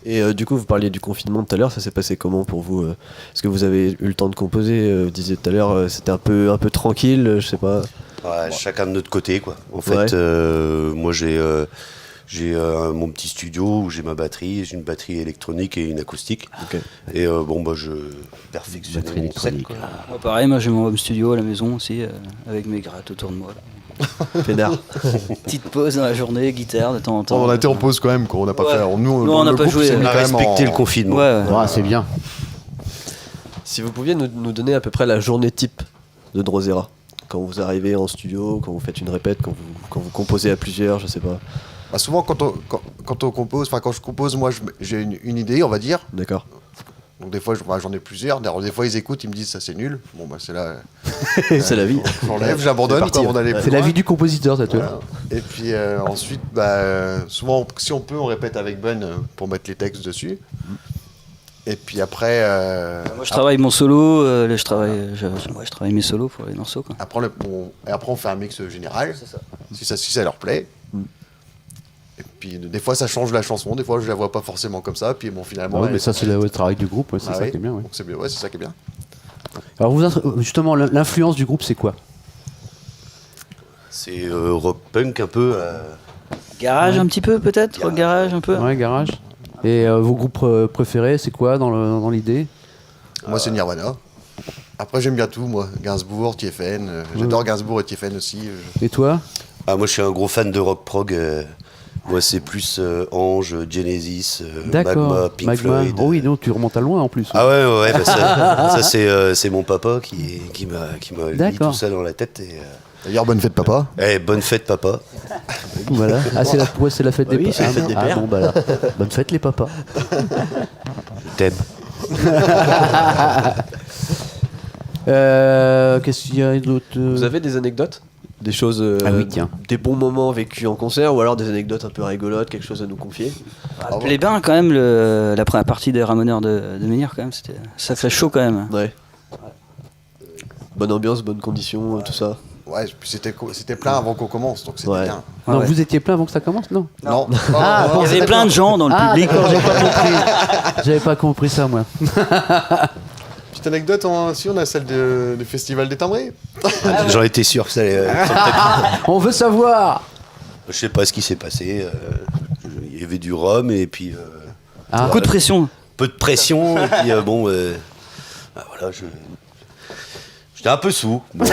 [SPEAKER 8] Et du coup, vous parliez du confinement tout à l'heure, ça s'est passé comment pour vous? Est-ce que vous avez eu le temps de composer? Vous disiez tout à l'heure, c'était un peu tranquille, je sais pas.
[SPEAKER 14] Ouais, chacun de notre côté, quoi. En fait, moi j'ai mon petit studio où j'ai ma batterie, j'ai une batterie électronique et une acoustique.
[SPEAKER 8] Okay.
[SPEAKER 14] Et je perfectionne mon set, quoi.
[SPEAKER 16] Moi, pareil, moi j'ai mon home studio à la maison aussi, avec mes grattes autour de moi.
[SPEAKER 8] Pénard.
[SPEAKER 16] Petite pause dans la journée, guitare de temps en temps.
[SPEAKER 15] On a été en pause quand même, quoi. On n'a pas fait. Nous,
[SPEAKER 16] on n'a pas joué.
[SPEAKER 14] On a respecté le confinement.
[SPEAKER 16] Ouais.
[SPEAKER 13] C'est bien.
[SPEAKER 8] Si vous pouviez nous donner à peu près la journée type de Drosera, quand vous arrivez en studio, quand vous faites une répète, quand vous composez à plusieurs, je sais pas.
[SPEAKER 15] Bah souvent quand on compose, enfin quand je compose, moi j'ai une idée, on va dire.
[SPEAKER 8] D'accord.
[SPEAKER 15] Donc des fois j'en ai plusieurs. Des fois ils écoutent, ils me disent ça c'est nul. Bon bah c'est là.
[SPEAKER 8] C'est la vie.
[SPEAKER 15] J'enlève, j'abandonne quand on allait plus
[SPEAKER 13] C'est
[SPEAKER 15] loin.
[SPEAKER 13] la vie du compositeur, ça te.
[SPEAKER 15] Voilà. Et puis ensuite, souvent si on peut, on répète avec Ben pour mettre les textes dessus. Et puis après.
[SPEAKER 16] Moi je travaille mon solo, je travaille mes solos pour les morceaux, quoi.
[SPEAKER 15] Après on fait un mix général.
[SPEAKER 16] C'est ça.
[SPEAKER 15] Si ça leur plaît. Et puis des fois ça change la chanson, des fois je la vois pas forcément comme ça, puis bon finalement.
[SPEAKER 13] Mais ça c'est le travail du groupe, c'est ça qui est bien.
[SPEAKER 15] Donc c'est bien, c'est ça qui est bien.
[SPEAKER 13] Alors justement, l'influence du groupe c'est quoi?
[SPEAKER 14] C'est rock punk un peu.
[SPEAKER 16] Garage un petit peu peut-être, rock garage un peu.
[SPEAKER 13] Ouais, garage. Et vos groupes préférés c'est quoi dans l'idée?
[SPEAKER 15] Moi c'est Nirvana. Après j'aime bien tout, moi. Gainsbourg, Tiefen, j'adore Gainsbourg et Tiefen aussi.
[SPEAKER 13] Et toi?
[SPEAKER 14] Moi je suis un gros fan de rock prog. Moi, c'est plus Ange, Genesis, Magma, Pink Floyd.
[SPEAKER 13] Oh oui, donc tu remontes à loin en plus.
[SPEAKER 14] Ah ouais, ça c'est mon papa qui m'a mis tout ça dans la tête.
[SPEAKER 15] D'ailleurs, bonne fête, papa.
[SPEAKER 14] Bonne fête, papa.
[SPEAKER 13] Voilà. Ah, c'est la fête des
[SPEAKER 8] papas.
[SPEAKER 13] c'est la fête des pères. Bon, bah là. Bonne fête, les papas.
[SPEAKER 14] T'aimes.
[SPEAKER 13] Qu'est-ce qu'il y a d'autre?
[SPEAKER 8] Vous avez des anecdotes? Des choses, des bons moments vécus en concert, ou alors des anecdotes un peu rigolotes, quelque chose à nous confier?
[SPEAKER 16] Les bains quand même, la première partie des Ramoneurs de Menhir quand même, ça fait chaud quand même.
[SPEAKER 8] Ouais. Bonne ambiance, bonnes conditions, tout ça.
[SPEAKER 15] Ouais, puis c'était plein avant qu'on commence, donc c'était bien.
[SPEAKER 13] Non, vous étiez plein avant que ça commence, non?
[SPEAKER 15] Non.
[SPEAKER 16] Il y avait plein de gens dans le public.
[SPEAKER 13] J'ai pas compris. J'avais pas compris ça, moi.
[SPEAKER 15] Petite anecdote, on a celle du Festival des Timbrés.
[SPEAKER 14] J'en étais sûr que ça allait.
[SPEAKER 13] On veut savoir.
[SPEAKER 14] Je sais pas ce qui s'est passé. Il y avait du rhum et puis.
[SPEAKER 16] Un coup de pression.
[SPEAKER 14] Peu de pression et puis voilà, j'étais un peu sous. Bon.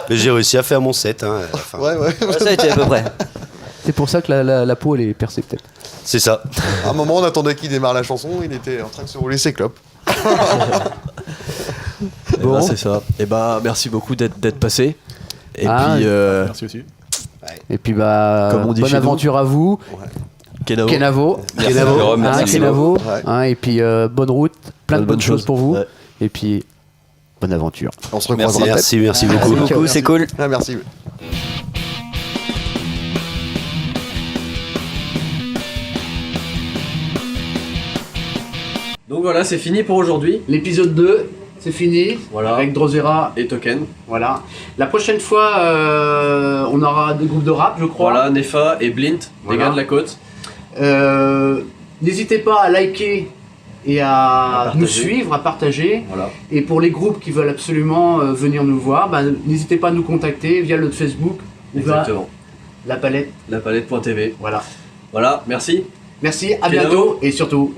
[SPEAKER 14] Mais j'ai réussi à faire mon set. À la fin.
[SPEAKER 15] Ouais.
[SPEAKER 16] Ça a été à peu près.
[SPEAKER 13] C'est pour ça que la peau elle est percée peut-être.
[SPEAKER 14] C'est ça.
[SPEAKER 15] À un moment, on attendait qu'il démarre la chanson, il était en train de se rouler ses clopes.
[SPEAKER 8] Bon, c'est ça. Et merci beaucoup d'être passé. Et puis
[SPEAKER 15] merci aussi.
[SPEAKER 13] Et puis bah,
[SPEAKER 8] Comme on dit
[SPEAKER 13] bonne
[SPEAKER 8] chez nous.
[SPEAKER 13] aventure à vous.
[SPEAKER 8] Kenavo.
[SPEAKER 13] Kenavo.
[SPEAKER 12] Merci, Jérôme, merci beaucoup.
[SPEAKER 13] Kenavo.
[SPEAKER 8] Ouais.
[SPEAKER 13] Hein, et puis bonne route, plein de bonnes choses pour vous.
[SPEAKER 8] Ouais.
[SPEAKER 13] Et puis bonne aventure.
[SPEAKER 15] On se recroisera peut-être.
[SPEAKER 14] Merci beaucoup.
[SPEAKER 16] Merci beaucoup, c'est cool.
[SPEAKER 15] Ah, merci.
[SPEAKER 1] Donc voilà, c'est fini pour aujourd'hui.
[SPEAKER 2] L'épisode 2, c'est fini.
[SPEAKER 1] Voilà.
[SPEAKER 2] Avec Drozera.
[SPEAKER 1] Et Token.
[SPEAKER 2] Voilà. La prochaine fois, on aura des groupes de rap, je crois.
[SPEAKER 1] Voilà, Nefa et Blint,
[SPEAKER 2] Voilà.
[SPEAKER 1] des gars de la côte.
[SPEAKER 2] N'hésitez pas à liker et à
[SPEAKER 1] partager.
[SPEAKER 2] nous suivre, à partager.
[SPEAKER 1] Voilà.
[SPEAKER 2] Et pour les groupes qui veulent absolument venir nous voir, n'hésitez pas à nous contacter via notre Facebook ou via
[SPEAKER 1] Exactement.
[SPEAKER 2] la palette.
[SPEAKER 1] Lapalette.tv.
[SPEAKER 2] Voilà.
[SPEAKER 1] Voilà, merci.
[SPEAKER 2] Merci, à
[SPEAKER 1] Kenavo.
[SPEAKER 2] bientôt et surtout,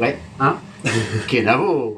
[SPEAKER 2] Kenavo.